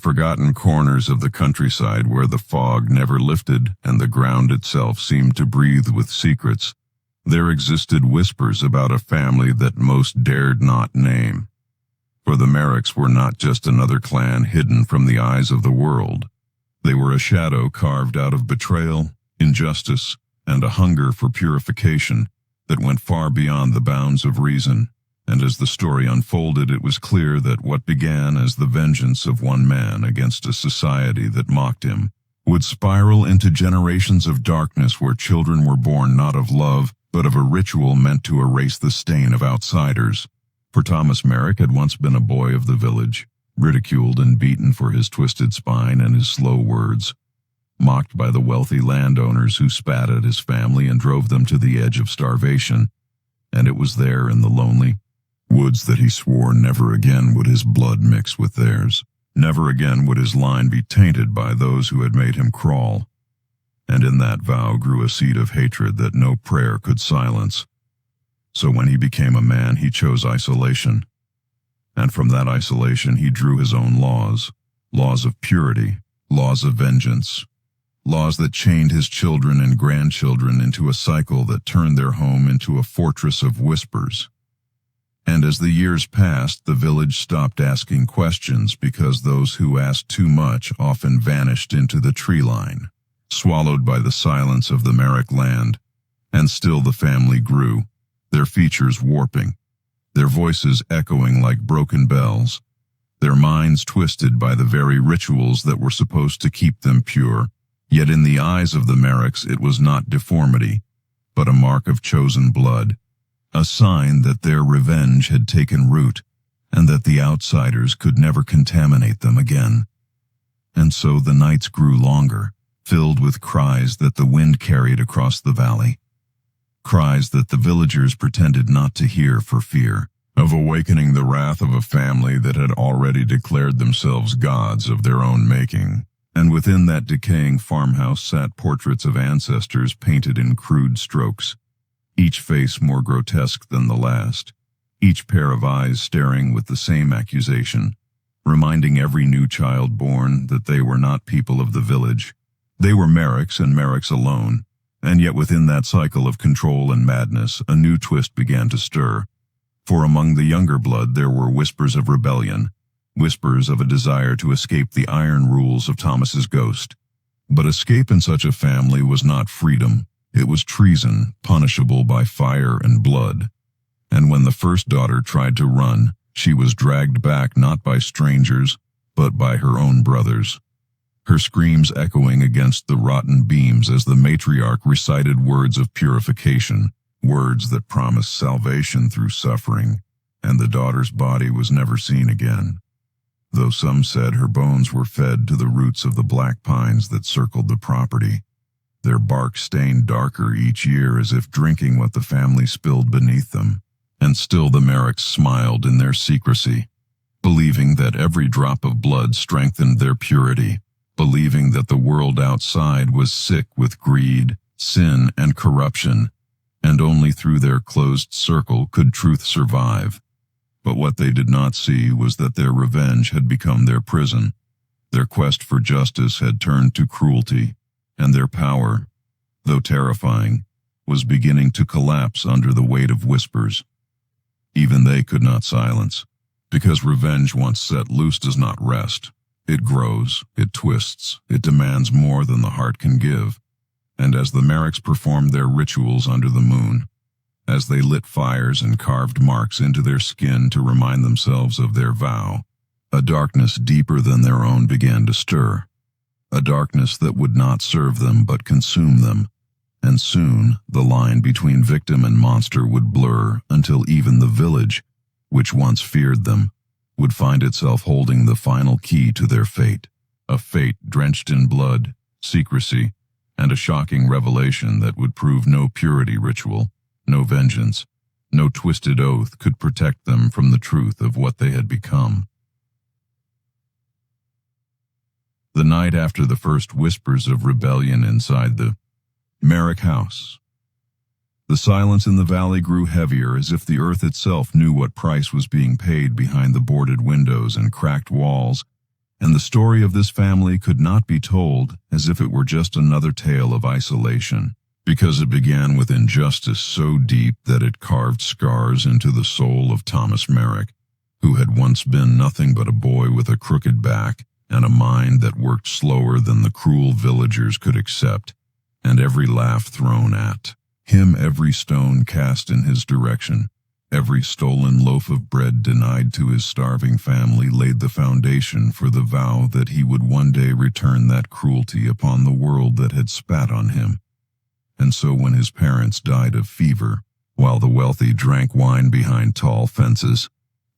forgotten corners of the countryside where the fog never lifted and the ground itself seemed to breathe with secrets, there existed whispers about a family that most dared not name. For the Merricks were not just another clan hidden from the eyes of the world. They were a shadow carved out of betrayal, injustice, and a hunger for purification that went far beyond the bounds of reason. And as the story unfolded, it was clear that what began as the vengeance of one man against a society that mocked him would spiral into generations of darkness where children were born not of love, but of a ritual meant to erase the stain of outsiders. For Thomas Merrick had once been a boy of the village, ridiculed and beaten for his twisted spine and his slow words, mocked by the wealthy landowners who spat at his family and drove them to the edge of starvation. And it was there in the lonely woods that he swore never again would his blood mix with theirs. Never again would his line be tainted by those who had made him crawl. And in that vow grew a seed of hatred that no prayer could silence. So when he became a man, he chose isolation. And from that isolation he drew his own laws, laws of purity, laws of vengeance, laws that chained his children and grandchildren into a cycle that turned their home into a fortress of whispers. And as the years passed, the village stopped asking questions because those who asked too much often vanished into the tree line, swallowed by the silence of the Merrick land. And still the family grew, their features warping, their voices echoing like broken bells, their minds twisted by the very rituals that were supposed to keep them pure. Yet in the eyes of the Merricks it was not deformity, but a mark of chosen blood, a sign that their revenge had taken root, and that the outsiders could never contaminate them again. And so the nights grew longer, filled with cries that the wind carried across the valley. Cries that the villagers pretended not to hear for fear of awakening the wrath of a family that had already declared themselves gods of their own making. And within that decaying farmhouse sat portraits of ancestors painted in crude strokes, each face more grotesque than the last, each pair of eyes staring with the same accusation, reminding every new child born that they were not people of the village. They were Merricks and Merricks alone, and yet within that cycle of control and madness, a new twist began to stir. For among the younger blood there were whispers of rebellion, whispers of a desire to escape the iron rules of Thomas's ghost. But escape in such a family was not freedom. It was treason, punishable by fire and blood. And when the first daughter tried to run, she was dragged back not by strangers, but by her own brothers, her screams echoing against the rotten beams as the matriarch recited words of purification, words that promised salvation through suffering, and the daughter's body was never seen again, though some said her bones were fed to the roots of the black pines that circled the property, their bark stained darker each year as if drinking what the family spilled beneath them. And still the Merricks smiled in their secrecy, believing that every drop of blood strengthened their purity, believing that the world outside was sick with greed, sin, and corruption, and only through their closed circle could truth survive. But what they did not see was that their revenge had become their prison. Their quest for justice had turned to cruelty, and their power, though terrifying, was beginning to collapse under the weight of whispers. Even they could not silence, because revenge once set loose does not rest. It grows, it twists, it demands more than the heart can give. And as the Merricks performed their rituals under the moon, as they lit fires and carved marks into their skin to remind themselves of their vow, a darkness deeper than their own began to stir, a darkness that would not serve them but consume them, and soon the line between victim and monster would blur until even the village, which once feared them, would find itself holding the final key to their fate, a fate drenched in blood, secrecy, and a shocking revelation that would prove no purity ritual, no vengeance, no twisted oath could protect them from the truth of what they had become. The night after the first whispers of rebellion inside the Merrick house, the silence in the valley grew heavier as if the earth itself knew what price was being paid behind the boarded windows and cracked walls And the story of this family could not be told as if it were just another tale of isolation, because it began with injustice so deep that it carved scars into the soul of Thomas Merrick, who had once been nothing but a boy with a crooked back and a mind that worked slower than the cruel villagers could accept, and every laugh thrown at him, every stone cast in his direction, every stolen loaf of bread denied to his starving family laid the foundation for the vow that he would one day return that cruelty upon the world that had spat on him. And so when his parents died of fever, while the wealthy drank wine behind tall fences,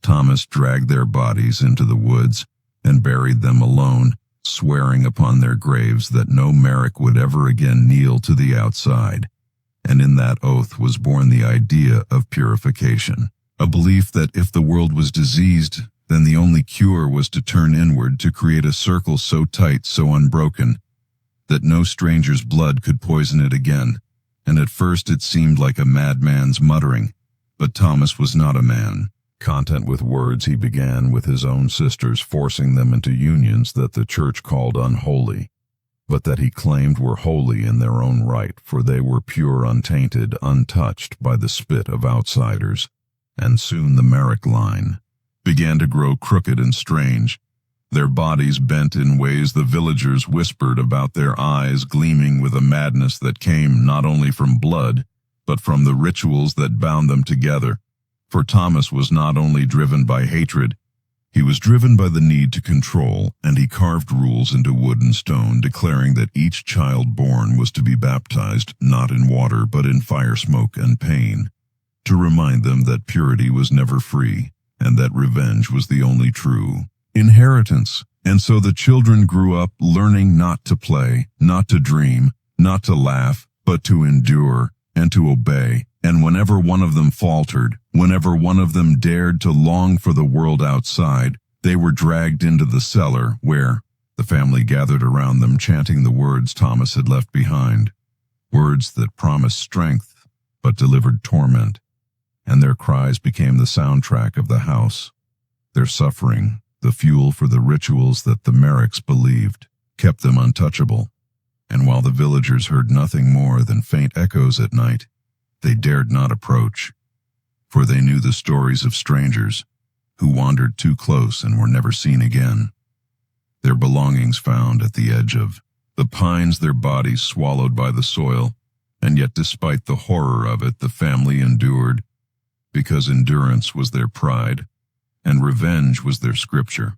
Thomas dragged their bodies into the woods and buried them alone, swearing upon their graves that no Merrick would ever again kneel to the outside. And in that oath was born the idea of purification, a belief that if the world was diseased, then the only cure was to turn inward to create a circle so tight, so unbroken, that no stranger's blood could poison it again. And at first it seemed like a madman's muttering, but Thomas was not a man. Content with words, he began with his own sisters, forcing them into unions that the church called unholy, but that he claimed were holy in their own right, for they were pure, untainted, untouched by the spit of outsiders. And soon the Merrick line began to grow crooked and strange, their bodies bent in ways the villagers whispered about, their eyes gleaming with a madness that came not only from blood, but from the rituals that bound them together. For Thomas was not only driven by hatred, he was driven by the need to control, and he carved rules into wood and stone, declaring that each child born was to be baptized not in water but in fire, smoke, and pain, to remind them that purity was never free, and that revenge was the only true inheritance. And so the children grew up learning not to play, not to dream, not to laugh, but to endure and to obey. And whenever one of them faltered, whenever one of them dared to long for the world outside, they were dragged into the cellar where the family gathered around them, chanting the words Thomas had left behind, words that promised strength but delivered torment. And their cries became the soundtrack of the house, their suffering, the fuel for the rituals that the Merricks believed kept them untouchable. And while the villagers heard nothing more than faint echoes at night, they dared not approach, for they knew the stories of strangers who wandered too close and were never seen again. Their belongings found at the edge of the pines, their bodies swallowed by the soil, and yet despite the horror of it, the family endured, because endurance was their pride, and revenge was their scripture.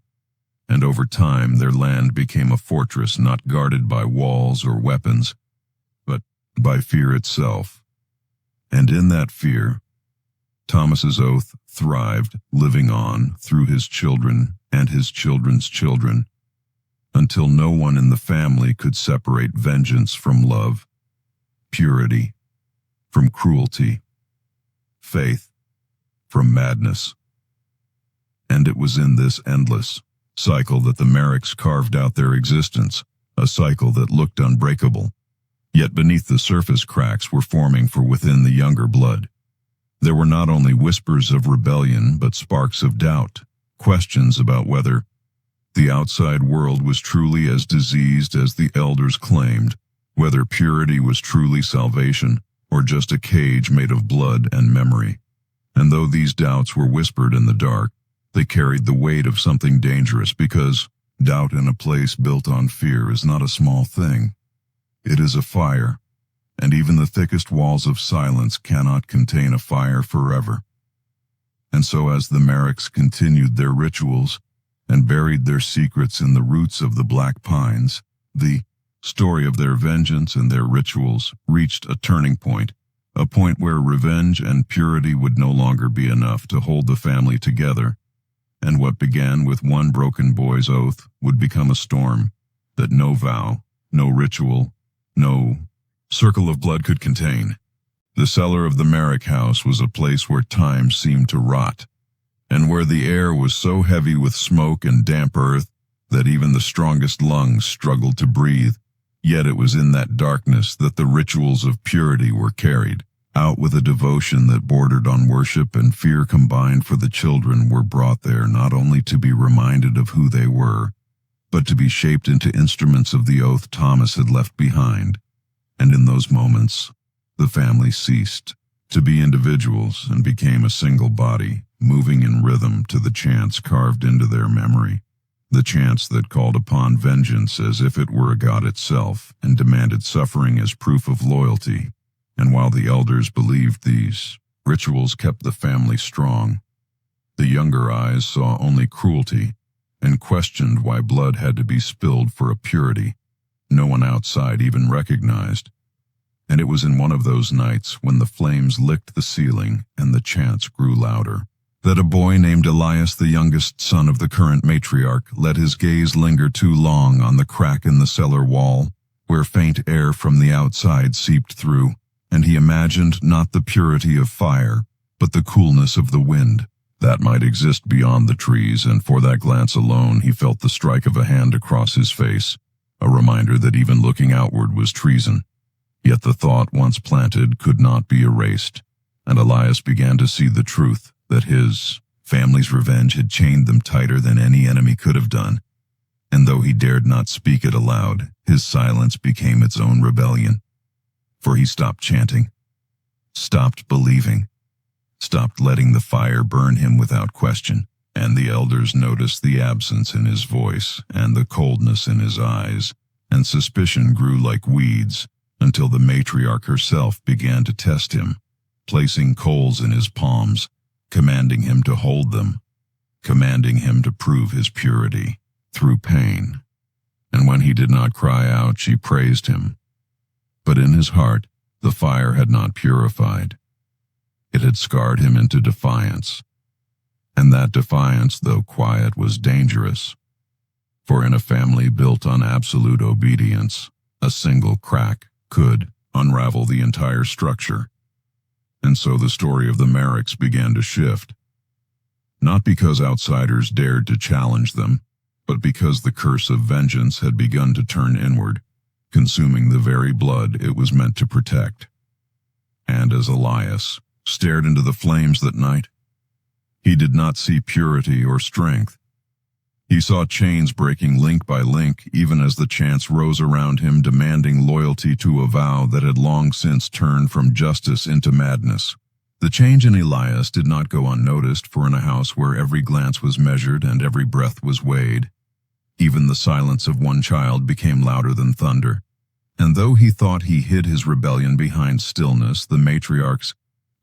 And over time their land became a fortress not guarded by walls or weapons, but by fear itself. And in that fear, Thomas's oath thrived, living on through his children and his children's children, until no one in the family could separate vengeance from love, purity from cruelty, faith from madness. And it was in this endless cycle that the Merricks carved out their existence, a cycle that looked unbreakable. Yet beneath the surface, cracks were forming for within the younger blood. There were not only whispers of rebellion, but sparks of doubt, questions about whether the outside world was truly as diseased as the elders claimed, whether purity was truly salvation, or just a cage made of blood and memory. And though these doubts were whispered in the dark, they carried the weight of something dangerous, because doubt in a place built on fear is not a small thing. It is a fire, and even the thickest walls of silence cannot contain a fire forever. And so as the Merricks continued their rituals and buried their secrets in the roots of the black pines, the story of their vengeance and their rituals reached a turning point, a point where revenge and purity would no longer be enough to hold the family together, and what began with one broken boy's oath would become a storm that no vow, no ritual, no circle of blood could contain. The cellar of the Merrick house was a place where time seemed to rot, and where the air was so heavy with smoke and damp earth that even the strongest lungs struggled to breathe. Yet it was in that darkness that the rituals of purity were carried out, with a devotion that bordered on worship and fear combined, for the children were brought there not only to be reminded of who they were, but to be shaped into instruments of the oath Thomas had left behind. And in those moments, the family ceased to be individuals and became a single body, moving in rhythm to the chants carved into their memory. The chants that called upon vengeance as if it were a god itself and demanded suffering as proof of loyalty. And while the elders believed these rituals kept the family strong, the younger eyes saw only cruelty and questioned why blood had to be spilled for a purity no one outside even recognized. And it was in one of those nights when the flames licked the ceiling and the chants grew louder, that a boy named Elias, the youngest son of the current matriarch, let his gaze linger too long on the crack in the cellar wall, where faint air from the outside seeped through, and he imagined not the purity of fire, but the coolness of the wind that might exist beyond the trees, and for that glance alone he felt the strike of a hand across his face, a reminder that even looking outward was treason. Yet the thought, once planted, could not be erased, and Elias began to see the truth that his family's revenge had chained them tighter than any enemy could have done. And though he dared not speak it aloud, his silence became its own rebellion. For he stopped chanting, stopped believing, stopped letting the fire burn him without question. And the elders noticed the absence in his voice and the coldness in his eyes, and suspicion grew like weeds until the matriarch herself began to test him, placing coals in his palms, commanding him to hold them, commanding him to prove his purity through pain. And when he did not cry out, she praised him. But in his heart, the fire had not purified. It had scarred him into defiance. And that defiance, though quiet, was dangerous. For in a family built on absolute obedience, a single crack could unravel the entire structure. And so the story of the Merricks began to shift. Not because outsiders dared to challenge them, but because the curse of vengeance had begun to turn inward, consuming the very blood it was meant to protect. And as Elias stared into the flames that night, he did not see purity or strength. He saw chains breaking link by link, even as the chants rose around him, demanding loyalty to a vow that had long since turned from justice into madness. The change in Elias did not go unnoticed, for in a house where every glance was measured and every breath was weighed, even the silence of one child became louder than thunder. And though he thought he hid his rebellion behind stillness, the matriarch's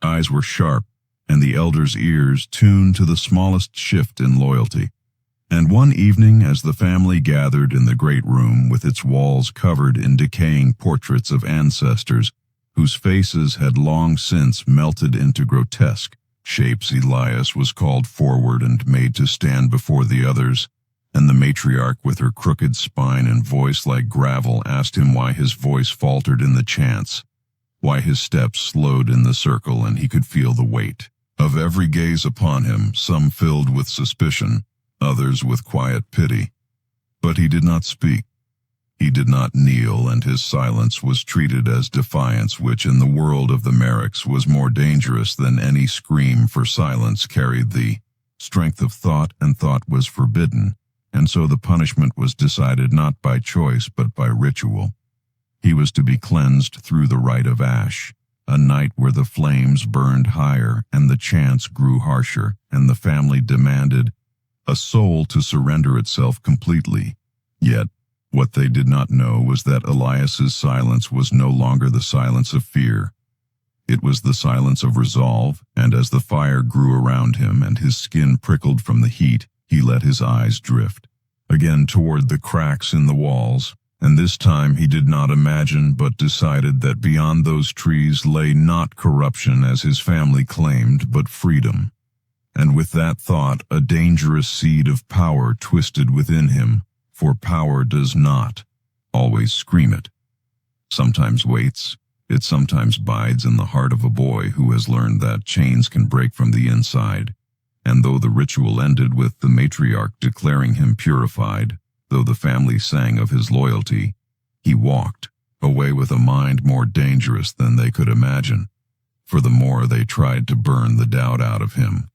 eyes were sharp, and the elders' ears tuned to the smallest shift in loyalty. And one evening, as the family gathered in the great room with its walls covered in decaying portraits of ancestors whose faces had long since melted into grotesque shapes, Elias was called forward and made to stand before the others, and the matriarch, with her crooked spine and voice like gravel, asked him why his voice faltered in the chants, why his steps slowed in the circle, and he could feel the weight of every gaze upon him, some filled with suspicion, others with quiet pity. But he did not speak. He did not kneel, and his silence was treated as defiance, which in the world of the Merricks was more dangerous than any scream, for silence carried the strength of thought, and thought was forbidden, and so the punishment was decided not by choice but by ritual. He was to be cleansed through the rite of ash, a night where the flames burned higher and the chants grew harsher, and the family demanded a soul to surrender itself completely. Yet, what they did not know was that Elias's silence was no longer the silence of fear. It was the silence of resolve, and as the fire grew around him and his skin prickled from the heat, he let his eyes drift again toward the cracks in the walls, and this time he did not imagine but decided that beyond those trees lay not corruption as his family claimed, but freedom. And with that thought, a dangerous seed of power twisted within him, for power does not always scream it. Sometimes waits, it sometimes bides in the heart of a boy who has learned that chains can break from the inside. And though the ritual ended with the matriarch declaring him purified, though the family sang of his loyalty, he walked away with a mind more dangerous than they could imagine. For the more they tried to burn the doubt out of him,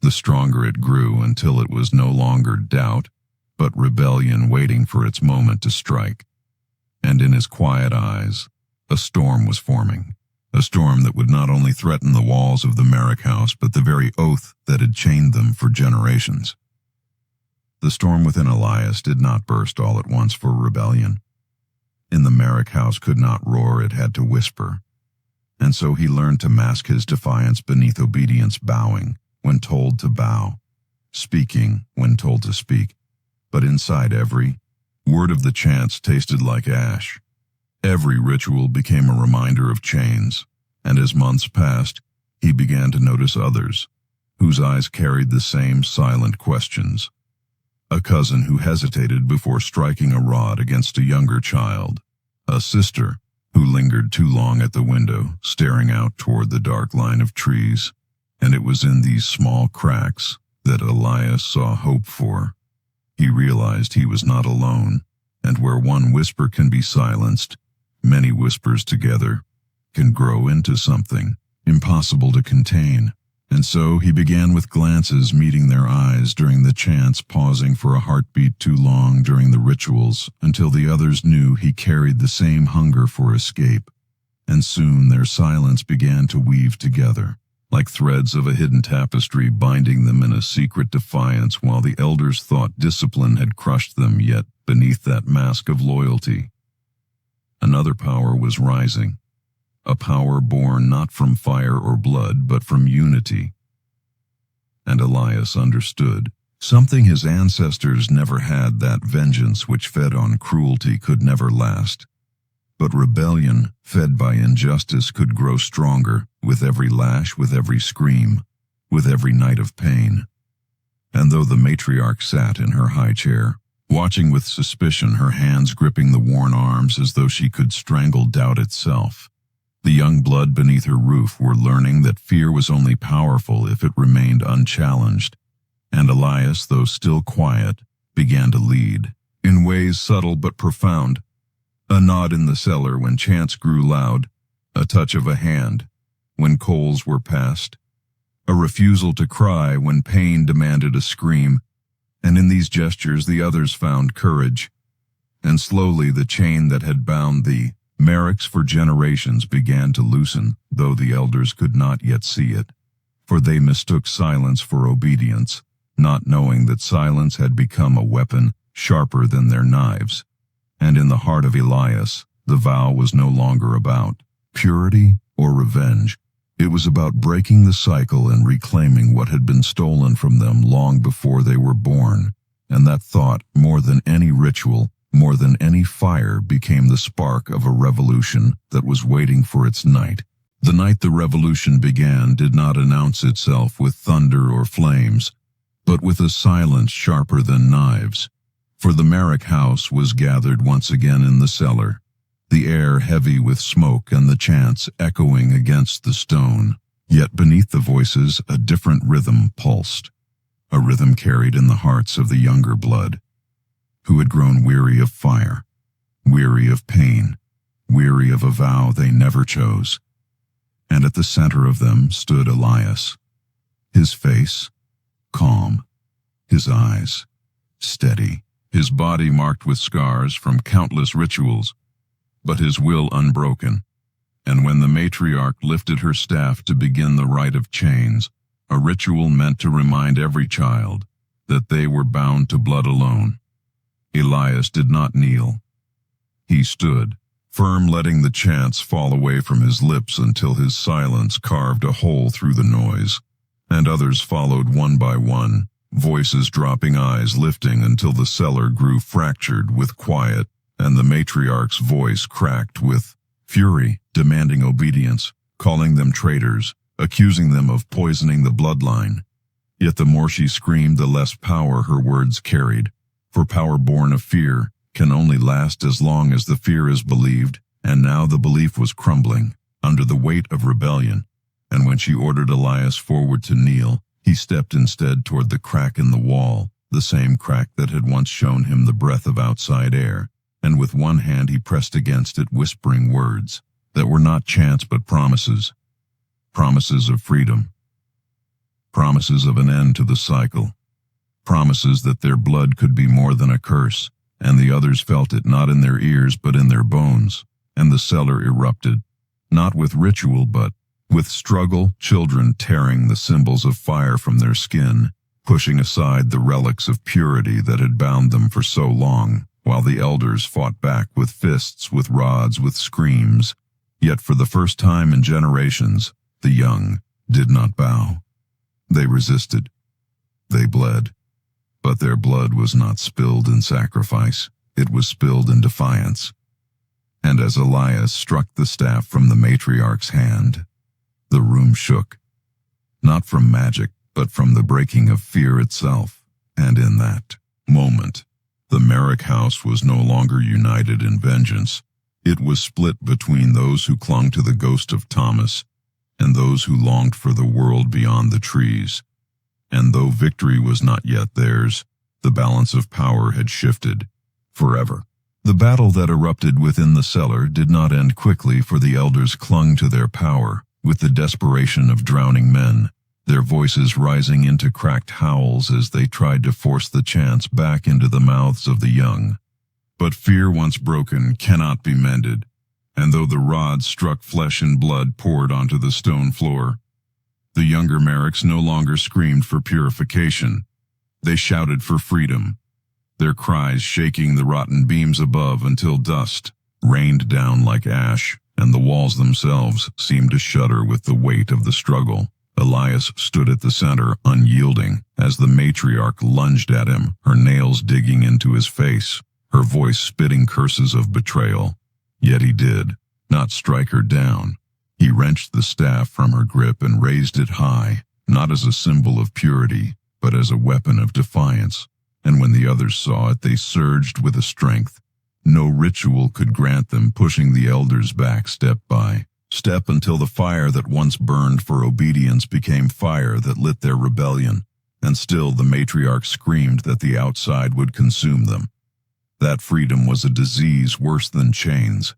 the stronger it grew until it was no longer doubt, but rebellion waiting for its moment to strike. And in his quiet eyes, a storm was forming. A storm that would not only threaten the walls of the Merrick house, but the very oath that had chained them for generations. The storm within Elias did not burst all at once for rebellion. In the Merrick house could not roar, it had to whisper. And so he learned to mask his defiance beneath obedience, bowing when told to bow, speaking when told to speak. But inside every word of the chants tasted like ash. Every ritual became a reminder of chains, and as months passed, he began to notice others, whose eyes carried the same silent questions. A cousin who hesitated before striking a rod against a younger child. A sister who lingered too long at the window, staring out toward the dark line of trees. And it was in these small cracks that Elias saw hope for. He realized he was not alone, and where one whisper can be silenced, many whispers together can grow into something impossible to contain. And so he began with glances meeting their eyes during the chants, pausing for a heartbeat too long during the rituals, until the others knew he carried the same hunger for escape. And soon their silence began to weave together, like threads of a hidden tapestry, binding them in a secret defiance, while the elders thought discipline had crushed them, yet beneath that mask of loyalty, another power was rising. A power born not from fire or blood, but from unity. And Elias understood. Something his ancestors never had, that vengeance which fed on cruelty could never last. But rebellion, fed by injustice, could grow stronger, with every lash, with every scream, with every night of pain. And though the matriarch sat in her high chair, watching with suspicion, her hands gripping the worn arms as though she could strangle doubt itself, the young blood beneath her roof were learning that fear was only powerful if it remained unchallenged. And Elias, though still quiet, began to lead, in ways subtle but profound. A nod in the cellar when chants grew loud, a touch of a hand when coals were passed, a refusal to cry when pain demanded a scream. And in these gestures the others found courage. And slowly the chain that had bound the Merricks for generations began to loosen, though the elders could not yet see it. For they mistook silence for obedience, not knowing that silence had become a weapon sharper than their knives. And in the heart of Elias, the vow was no longer about purity or revenge. It was about breaking the cycle and reclaiming what had been stolen from them long before they were born. And that thought, more than any ritual, more than any fire, became the spark of a revolution that was waiting for its night. The night the revolution began did not announce itself with thunder or flames, but with a silence sharper than knives. For the Merrick house was gathered once again in the cellar, the air heavy with smoke and the chants echoing against the stone. Yet beneath the voices a different rhythm pulsed, a rhythm carried in the hearts of the younger blood, who had grown weary of fire, weary of pain, weary of a vow they never chose. And at the center of them stood Elias, his face calm, his eyes steady, his body marked with scars from countless rituals, but his will unbroken. And when the matriarch lifted her staff to begin the rite of chains, a ritual meant to remind every child that they were bound to blood alone, Elias did not kneel. He stood, firm, letting the chants fall away from his lips until his silence carved a hole through the noise. And others followed one by one, voices dropping, eyes lifting, until the cellar grew fractured with quiet, and the matriarch's voice cracked with fury, demanding obedience, calling them traitors, accusing them of poisoning the bloodline. Yet the more she screamed, the less power her words carried. For power born of fear can only last as long as the fear is believed, and now the belief was crumbling under the weight of rebellion. And when she ordered Elias forward to kneel, he stepped instead toward the crack in the wall, the same crack that had once shown him the breath of outside air, and with one hand he pressed against it, whispering words that were not chants but promises. Promises of freedom. Promises of an end to the cycle. promises that their blood could be more than a curse, and the others felt it not in their ears but in their bones, and the cellar erupted, not with ritual but with struggle, children tearing the symbols of fire from their skin, pushing aside the relics of purity that had bound them for so long, while the elders fought back with fists, with rods, with screams. Yet for the first time in generations, the young did not bow. They resisted. They bled. But their blood was not spilled in sacrifice. It was spilled in defiance. And as Elias struck the staff from the matriarch's hand, the room shook. Not from magic, but from the breaking of fear itself. And in that moment, the Merrick house was no longer united in vengeance. It was split between those who clung to the ghost of Thomas and those who longed for the world beyond the trees. And though victory was not yet theirs, the balance of power had shifted forever. The battle that erupted within the cellar did not end quickly, for the elders clung to their power with the desperation of drowning men, their voices rising into cracked howls as they tried to force the chants back into the mouths of the young. But fear once broken cannot be mended, and though the rods struck flesh and blood poured onto the stone floor, the younger Merricks no longer screamed for purification. They shouted for freedom, their cries shaking the rotten beams above until dust rained down like ash, and the walls themselves seemed to shudder with the weight of the struggle. Elias stood at the center, unyielding, as the matriarch lunged at him, her nails digging into his face, her voice spitting curses of betrayal. Yet he did not strike her down. He wrenched the staff from her grip and raised it high, not as a symbol of purity, but as a weapon of defiance. And when the others saw it, they surged with a strength no ritual could grant them, pushing the elders back step by step until the fire that once burned for obedience became fire that lit their rebellion. And still the matriarch screamed that the outside would consume them. That freedom was a disease worse than chains.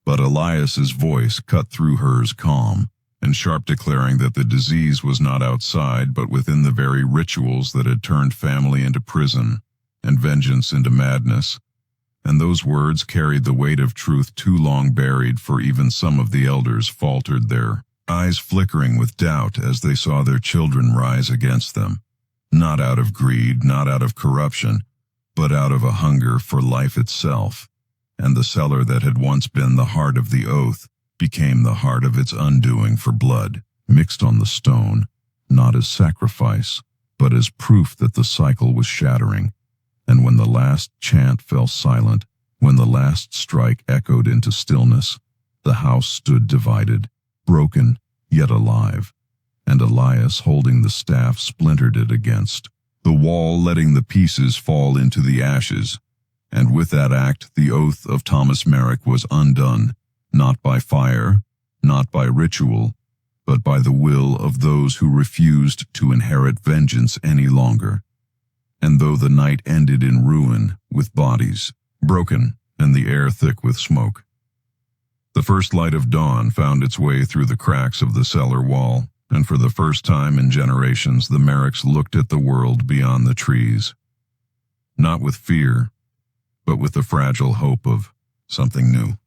But Elias's voice cut through hers, calm and sharp, declaring that the disease was not outside but within the very rituals that had turned family into prison and vengeance into madness. And those words carried the weight of truth too long buried, for even some of the elders faltered, their eyes flickering with doubt as they saw their children rise against them, not out of greed, not out of corruption, but out of a hunger for life itself. And the cellar that had once been the heart of the oath became the heart of its undoing, for blood mixed on the stone, not as sacrifice, but as proof that the cycle was shattering. And when the last chant fell silent, when the last strike echoed into stillness, the house stood divided, broken, yet alive, and Elias, holding the staff, splintered it against the wall, letting the pieces fall into the ashes. And with that act, the oath of Thomas Merrick was undone, not by fire, not by ritual, but by the will of those who refused to inherit vengeance any longer. And though the night ended in ruin, with bodies broken and the air thick with smoke, the first light of dawn found its way through the cracks of the cellar wall, and for the first time in generations the Merricks looked at the world beyond the trees, not with fear, but with the fragile hope of something new.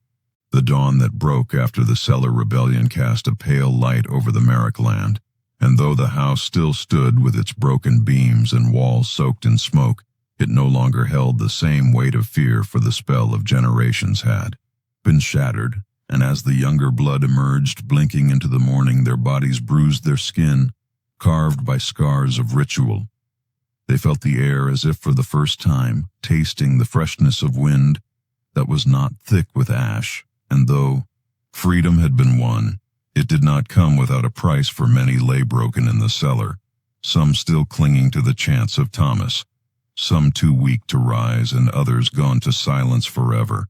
The dawn that broke after the cellar rebellion cast a pale light over the Merrick land, and though the house still stood with its broken beams and walls soaked in smoke, it no longer held the same weight of fear, for the spell of generations had been shattered. And as the younger blood emerged, blinking into the morning, their bodies bruised their skin, carved by scars of ritual. They felt the air as if for the first time, tasting the freshness of wind that was not thick with ash. And though freedom had been won, it did not come without a price, for many lay broken in the cellar, some still clinging to the chants of Thomas, some too weak to rise, and others gone to silence forever.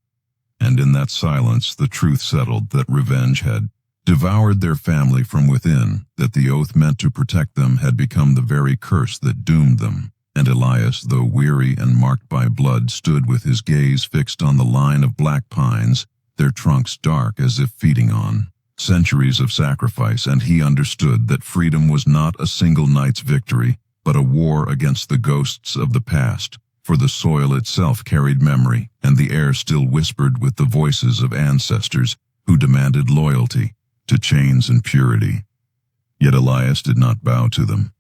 And in that silence the truth settled that revenge had devoured their family from within, that the oath meant to protect them had become the very curse that doomed them. And Elias, though weary and marked by blood, stood with his gaze fixed on the line of black pines, their trunks dark as if feeding on centuries of sacrifice, and he understood that freedom was not a single night's victory, but a war against the ghosts of the past, for the soil itself carried memory, and the air still whispered with the voices of ancestors who demanded loyalty to chains and purity. Yet Elias did not bow to them.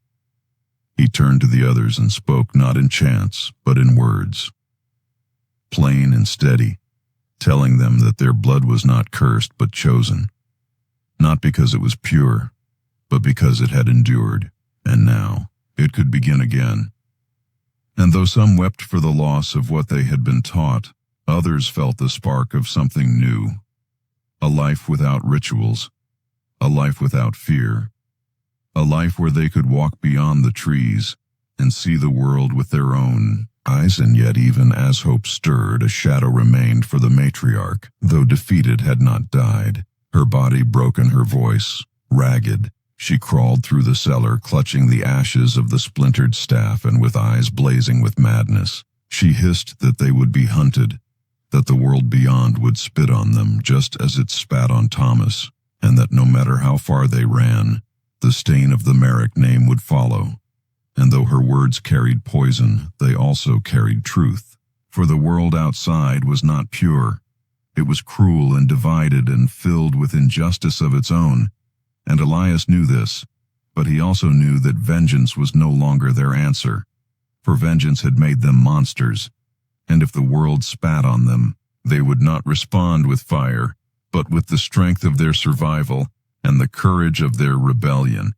He turned to the others and spoke not in chants, but in words, plain and steady, telling them that their blood was not cursed but chosen, not because it was pure, but because it had endured, and now it could begin again. And though some wept for the loss of what they had been taught, others felt the spark of something new, a life without rituals, a life without fear, a life where they could walk beyond the trees and see the world with their own eyes. And yet, even as hope stirred, a shadow remained for the matriarch, though defeated had not died. Her body broken, her voice ragged, she crawled through the cellar, clutching the ashes of the splintered staff, and with eyes blazing with madness, she hissed that they would be hunted, that the world beyond would spit on them just as it spat on Thomas, and that no matter how far they ran, the stain of the Merrick name would follow. And though her words carried poison, they also carried truth. For the world outside was not pure. It was cruel and divided and filled with injustice of its own. And Elias knew this, but he also knew that vengeance was no longer their answer. For vengeance had made them monsters, and if the world spat on them, they would not respond with fire, but with the strength of their survival and the courage of their rebellion.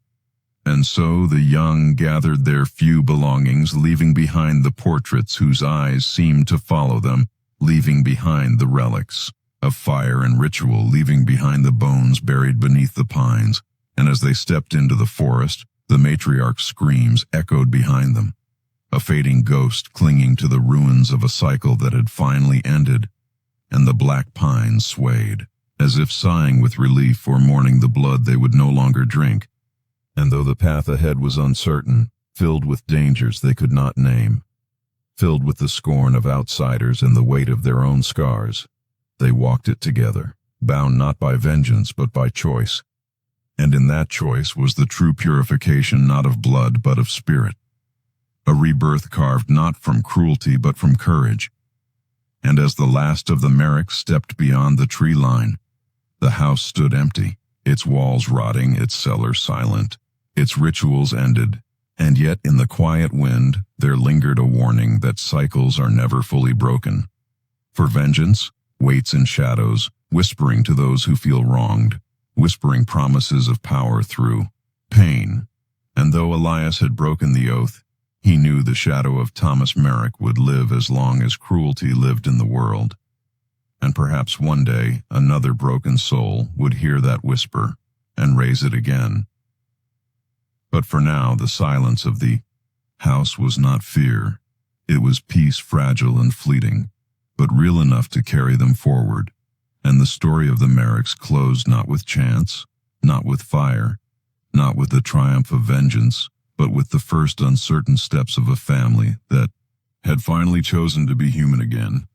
And so the young gathered their few belongings, leaving behind the portraits whose eyes seemed to follow them, leaving behind the relics of fire and ritual, leaving behind the bones buried beneath the pines. And as they stepped into the forest, the matriarch's screams echoed behind them, a fading ghost clinging to the ruins of a cycle that had finally ended, and the black pines swayed, as if sighing with relief or mourning the blood they would no longer drink. And though the path ahead was uncertain, filled with dangers they could not name, filled with the scorn of outsiders and the weight of their own scars, they walked it together, bound not by vengeance but by choice. And in that choice was the true purification not of blood but of spirit, a rebirth carved not from cruelty but from courage. And as the last of the Merricks stepped beyond the tree line, the house stood empty, its walls rotting, its cellar silent, its rituals ended, and yet in the quiet wind there lingered a warning that cycles are never fully broken. For vengeance waits in shadows, whispering to those who feel wronged, whispering promises of power through pain. And though Elias had broken the oath, he knew the shadow of Thomas Merrick would live as long as cruelty lived in the world. And perhaps one day another broken soul would hear that whisper and raise it again. But for now, the silence of the house was not fear. It was peace, fragile and fleeting, but real enough to carry them forward. And the story of the Merricks closed not with chance, not with fire, not with the triumph of vengeance, but with the first uncertain steps of a family that had finally chosen to be human again.